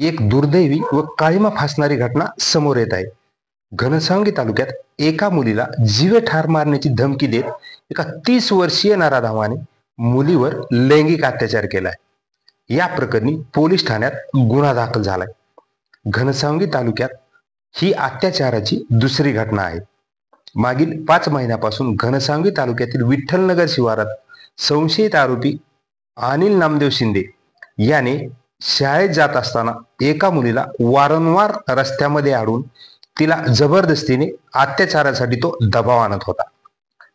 एक दुर्दैवी व काळिमा फासणारी घटना समोर येत आहे. घनसावंगी तालुक्यात एका मुलीला जीवे ठार मारण्याची धमकी देत एका 30 वर्षीय नराधमाने मुलीवर लैंगिक अत्याचार केलाय. या प्रकरणी पोलीस ठाण्यात गुन्हा दाखल झालाय. घनसावंगी तालुक्यात ही अत्याचाराची दुसरी घटना आहे. मागील 5 महिन्यापासून घनसावंगी तालुक्यातील विठ्ठलनगर शिवारात संशयित आरोपी अनिल नामदेव शिंदे याने शाळेत जात असताना एका मुलीला वारंवार रस्त्यामध्ये अडवून तिला जबरदस्तीने अत्याचारासाठी तो दबाव आणत होता.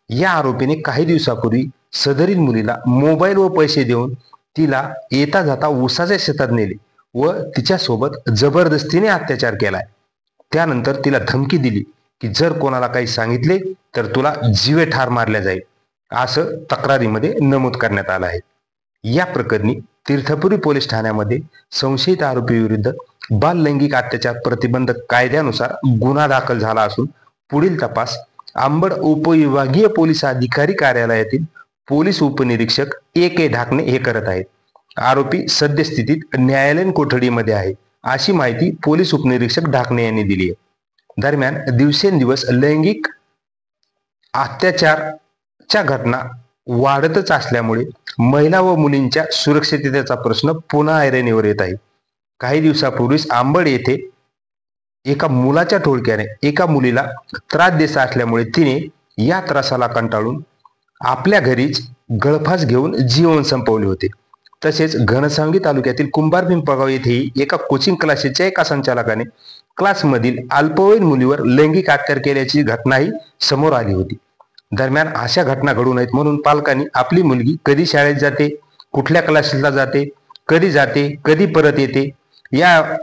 या आरोपीने काही दिवसापूर्वी सदरील मुलीला मोबाईल व पैसे देऊन तिला येता जाता ऊसाच्या शेतात नेले व तिच्यासोबत जबरदस्तीने अत्याचार केलाय. त्यानंतर तिला धमकी दिली की जर कोणाला काही सांगितले तर तुला जीवे ठार मारल्या जाईल, असं तक्रारीमध्ये नमूद करण्यात आलं आहे. या प्रकरणी तीर्थपुरी पोलीस ठाण्यामध्ये संशयित आरोपी विरुद्ध बाल लैंगिक अत्याचार प्रतिबंधक कायद्यानुसार गुन्हा दाखल झाला असून पुढील तपास अंबड उपविभागीय पोलीस अधिकारी कार्यालयातील पोलीस उपनिरीक्षक A.K. ढाकणे हे करत आहेत. आरोपी सद्यस्थितीत न्यायालयीन कोठडीमध्ये आहे, अशी माहिती पोलीस उपनिरीक्षक ढाकणे यांनी दिली आहे. दरम्यान दिवसेंदिवस लैंगिक अत्याचारच्या घटना वाढतच असल्यामुळे महिला व मुलींच्या सुरक्षिततेचा प्रश्न पुन्हा ऐरणीवर येत आहे. काही दिवसापूर्वीच अंबड येथे एका मुलाच्या टोळक्याने एका मुलीला त्रास देत असल्यामुळे तिने या त्रासाला कंटाळून आपल्या घरीच गळफास घेऊन जीवन संपवले होते. तसेच घनसावंगी तालुक्यातील कुंभार पिंपळगाव येथेही एका कोचिंग क्लासेसच्या एका संचालकाने क्लासमधील अल्पवयीन मुलीवर लैंगिक अत्याचार केल्याची घटनाही समोर आली होती. दरम्यान अशा घटना घडू नयेत म्हणून पालकांनी आपली मुलगी कधी शाळेत जाते, कुठल्या क्लासेसला जाते, कधी परत येते, या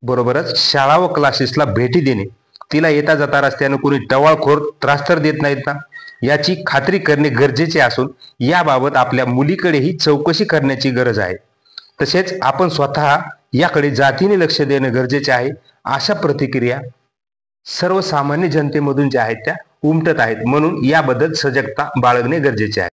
बरोबरच शाळा व क्लासेसला भेटी देणे, तिला येता जाता रस्त्याने कोणी टवाळखोर त्रास तर देत नाहीत ना, याची खात्री करणे गरजेचे असून याबाबत आपल्या मुलीकडेही चौकशी करण्याची गरज आहे. तसेच आपण स्वतः याकडे जातीने लक्ष देणे गरजेचे आहे. अशा प्रतिक्रिया सर्वसामान्य जनतेमधून ज्या आहेत त्या उमटत आहेत, म्हणून याबद्दल सजगता बाळगणे गरजेचे आहे.